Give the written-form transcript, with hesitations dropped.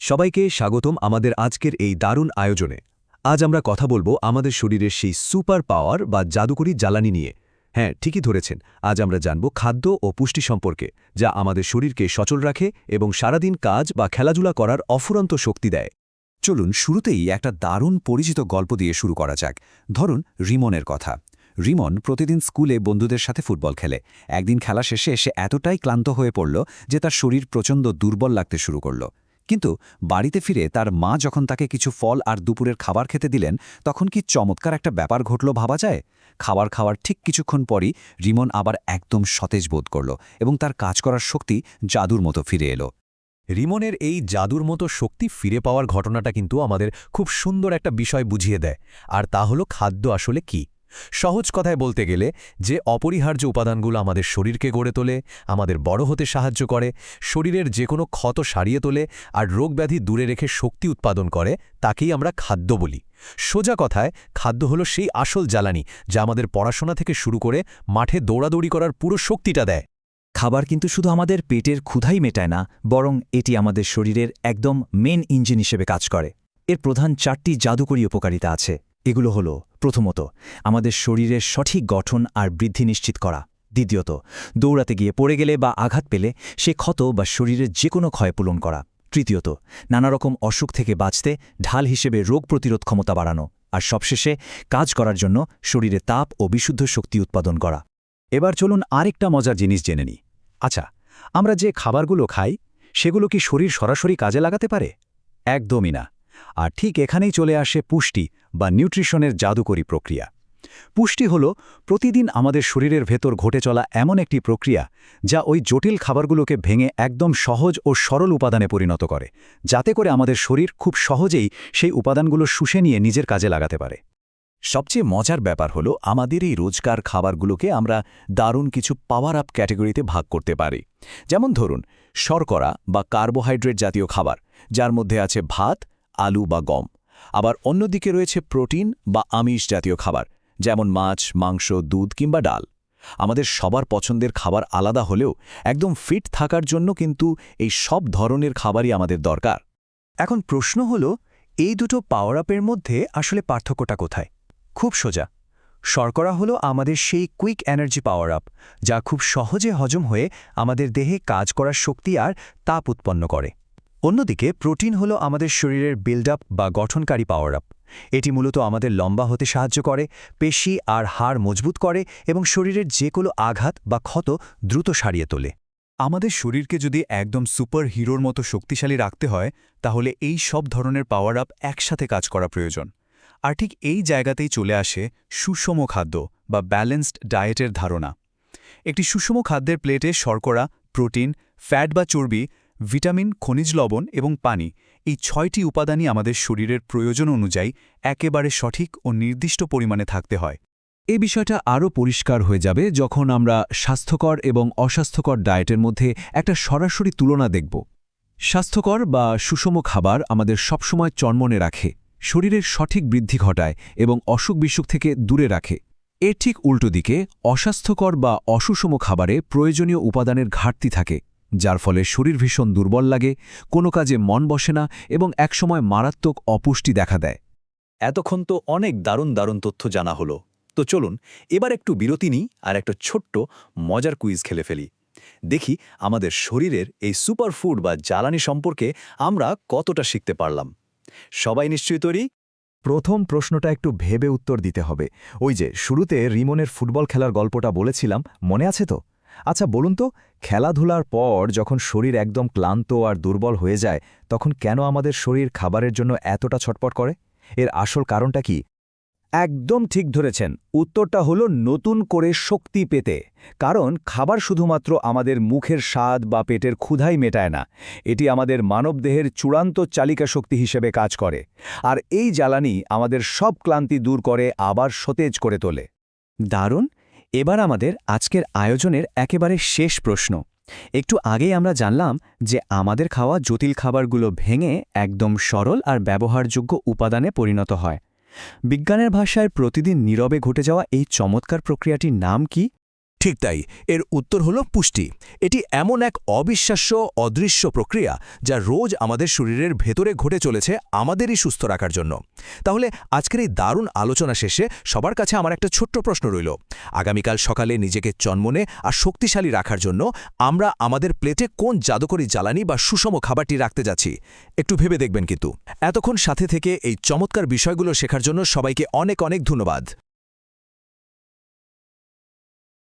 সবাইকে স্বাগতম আমাদের আজকের এই দারুণ আয়োজনে। আজ আমরা কথা বলবো আমাদের শরীরের সেই সুপার পাওয়ার বা জাদুকরি জ্বালানি নিয়ে। হ্যাঁ, ঠিকই ধরেছেন। আজ আমরা জানব খাদ্য ও পুষ্টি সম্পর্কে, যা আমাদের শরীরকে সচল রাখে এবং সারাদিন কাজ বা খেলাধুলা করার অফুরন্ত শক্তি দেয়। চলুন শুরুতেই একটা দারুণ পরিচিত গল্প দিয়ে শুরু করা যাক। ধরুন রিমনের কথা। রিমন প্রতিদিন স্কুলে বন্ধুদের সাথে ফুটবল খেলে। একদিন খেলা শেষে সে এতটাই ক্লান্ত হয়ে পড়ল যে তার শরীর প্রচণ্ড দুর্বল লাগতে শুরু করল। কিন্তু বাড়িতে ফিরে তার মা যখন তাকে কিছু ফল আর দুপুরের খাবার খেতে দিলেন, তখন কি চমৎকার একটা ব্যাপার ঘটল ভাবা যায়। খাবার খাওয়ার ঠিক কিছুক্ষণ পরই রিমন আবার একদম সতেজ বোধ করল এবং তার কাজ করার শক্তি জাদুর মতো ফিরে এলো। রিমনের এই জাদুর মতো শক্তি ফিরে পাওয়ার ঘটনাটা কিন্তু আমাদের খুব সুন্দর একটা বিষয় বুঝিয়ে দেয়, আর তা হলো খাদ্য আসলে কি। সহজ কথায় বলতে গেলে যে অপরিহার্য উপাদানগুলো আমাদের শরীরকে গড়ে তোলে, আমাদের বড় হতে সাহায্য করে, শরীরের যে কোনো ক্ষত সারিয়ে তোলে আর রোগব্যাধি দূরে রেখে শক্তি উৎপাদন করে, তাকেই আমরা খাদ্য বলি। সোজা কথায় খাদ্য হলো সেই আসল জ্বালানি যা আমাদের পড়াশোনা থেকে শুরু করে মাঠে দৌড়াদৌড়ি করার পুরো শক্তিটা দেয়। খাবার কিন্তু শুধু আমাদের পেটের ক্ষুধাই মেটায় না, বরং এটি আমাদের শরীরের একদম মেন ইঞ্জিন হিসেবে কাজ করে। এর প্রধান 4টি জাদুকরী উপকারিতা আছে। এগুলো হলো, প্রথমত, আমাদের শরীরের সঠিক গঠন আর বৃদ্ধি নিশ্চিত করা। দ্বিতীয়ত, দৌড়াতে গিয়ে পড়ে গেলে বা আঘাত পেলে সে ক্ষত বা শরীরের যে কোনো ক্ষয় পূরণ করা। তৃতীয়ত, নানারকম অসুখ থেকে বাঁচতে ঢাল হিসেবে রোগ প্রতিরোধ ক্ষমতা বাড়ানো। আর সবশেষে, কাজ করার জন্য শরীরে তাপ ও বিশুদ্ধ শক্তি উৎপাদন করা। এবার চলুন আরেকটা মজার জিনিস জেনে নিই। আচ্ছা, আমরা যে খাবারগুলো খাই সেগুলো কি শরীর সরাসরি কাজে লাগাতে পারে? একদমই না। আর ঠিক এখানেই চলে আসে পুষ্টি বা নিউট্রিশনের জাদুকরী প্রক্রিয়া। পুষ্টি হলো প্রতিদিন আমাদের শরীরের ভেতর ঘটে চলা এমন একটি প্রক্রিয়া যা ওই জটিল খাবারগুলোকে ভেঙে একদম সহজ ও সরল উপাদানে পরিণত করে, যাতে করে আমাদের শরীর খুব সহজেই সেই উপাদানগুলো শুষে নিয়ে নিজের কাজে লাগাতে পারে। সবচেয়ে মজার ব্যাপার হলো আমাদের এই রোজকার খাবারগুলোকে আমরা দারুণ কিছু পাওয়ার আপ ক্যাটেগরিতে ভাগ করতে পারি। যেমন ধরুন শর্করা বা কার্বোহাইড্রেট জাতীয় খাবার, যার মধ্যে আছে ভাত, আলু বা গম। আবার অন্যদিকে রয়েছে প্রোটিন বা আমিষ জাতীয় খাবার, যেমন মাছ, মাংস, দুধ কিংবা ডাল। আমাদের সবার পছন্দের খাবার আলাদা হলেও একদম ফিট থাকার জন্য কিন্তু এই সব ধরনের খাবারই আমাদের দরকার। এখন প্রশ্ন হলো, এই দুটো পাওয়ার আপের মধ্যে আসলে পার্থক্যটা কোথায়? খুব সোজা। শর্করা হলো আমাদের সেই কুইক এনার্জি পাওয়ার আপ, যা খুব সহজে হজম হয়ে আমাদের দেহে কাজ করার শক্তি আর তাপ উৎপন্ন করে। অন্যদিকে প্রোটিন হলো আমাদের শরীরের বিল্ড আপ বা গঠনকারী পাওয়ার আপ। এটি মূলত আমাদের লম্বা হতে সাহায্য করে, পেশি আর হাড় মজবুত করে এবং শরীরের যে কোনো আঘাত বা ক্ষত দ্রুত সারিয়ে তোলে। আমাদের শরীরকে যদি একদম সুপার হিরোর মতো শক্তিশালী রাখতে হয়, তাহলে এই সব ধরনের পাওয়ার আপ একসাথে কাজ করা প্রয়োজন। আর ঠিক এই জায়গাতেই চলে আসে সুষম খাদ্য বা ব্যালেন্সড ডায়েটের ধারণা। একটি সুষম খাদ্যের প্লেটে শর্করা, প্রোটিন, ফ্যাট বা চর্বি, ভিটামিন, খনিজ লবণ এবং পানি, এই 6টি উপাদানই আমাদের শরীরের প্রয়োজন অনুযায়ী একেবারে সঠিক ও নির্দিষ্ট পরিমাণে থাকতে হয়। এই বিষয়টা আরও পরিষ্কার হয়ে যাবে যখন আমরা স্বাস্থ্যকর এবং অস্বাস্থ্যকর ডায়েটের মধ্যে একটা সরাসরি তুলনা দেখব। স্বাস্থ্যকর বা সুষম খাবার আমাদের সবসময় চনমনে রাখে, শরীরের সঠিক বৃদ্ধি ঘটায় এবং অসুখ-বিসুখ থেকে দূরে রাখে। এর ঠিক উল্টো দিকে অস্বাস্থ্যকর বা অসুষম খাবারে প্রয়োজনীয় উপাদানের ঘাটতি থাকে, যার ফলে শরীর ভীষণ দুর্বল লাগে, কোনো কাজে মন বসে না এবং একসময় মারাত্মক অপুষ্টি দেখা দেয়। এতক্ষণ তো অনেক দারুণ দারুণ তথ্য জানা হলো। তো চলুন এবার একটু বিরতি নিই আর একটা ছোট্ট মজার কুইজ খেলে ফেলি। দেখি আমাদের শরীরের এই সুপারফুড বা জ্বালানি সম্পর্কে আমরা কতটা শিখতে পারলাম। সবাই নিশ্চয়ই তৈরি? প্রথম প্রশ্নটা একটু ভেবে উত্তর দিতে হবে। ওই যে শুরুতে রিমনের ফুটবল খেলার গল্পটা বলেছিলাম, মনে আছে তো? আচ্ছা বলুন তো, খেলাধুলার পর যখন শরীর একদম ক্লান্ত আর দুর্বল হয়ে যায়, তখন কেন আমাদের শরীর খাবারের জন্য এতটা ছটপট করে? এর আসল কারণটা কি? একদম ঠিক ধরেছেন। উত্তরটা হলো নতুন করে শক্তি পেতে। কারণ খাবার শুধুমাত্র আমাদের মুখের স্বাদ বা পেটের ক্ষুধাই মেটায় না, এটি আমাদের মানবদেহের চূড়ান্ত চালিকা শক্তি হিসেবে কাজ করে। আর এই জ্বালানি আমাদের সব ক্লান্তি দূর করে আবার সতেজ করে তোলে। দারুণ। এবার আমাদের আজকের আয়োজনের একেবারে শেষ প্রশ্ন। একটু আগেই আমরা জানলাম যে আমাদের খাওয়া জটিল খাবারগুলো ভেঙে একদম সরল আর ব্যবহারযোগ্য উপাদানে পরিণত হয়। বিজ্ঞানের ভাষায় প্রতিদিন নীরবে ঘটে যাওয়া এই চমৎকার প্রক্রিয়াটির নাম কি? ঠিক তাই, এর উত্তর হলো পুষ্টি। এটি এমন এক অবিশ্বাস্য অদৃশ্য প্রক্রিয়া যা রোজ আমাদের শরীরের ভেতরে ঘটে চলেছে আমাদেরই সুস্থ রাখার জন্য। তাহলে আজকের এই দারুণ আলোচনা শেষে সবার কাছে আমার একটা ছোট্ট প্রশ্ন রইল। আগামীকাল সকালে নিজেকে চনমনে আর শক্তিশালী রাখার জন্য আমরা আমাদের প্লেটে কোন জাদুকরী জ্বালানি বা সুষম খাবারটি রাখতে যাচ্ছি একটু ভেবে দেখবেন। কিন্তু এতক্ষণ সাথে থেকে এই চমৎকার বিষয়গুলো শেখার জন্য সবাইকে অনেক অনেক ধন্যবাদ।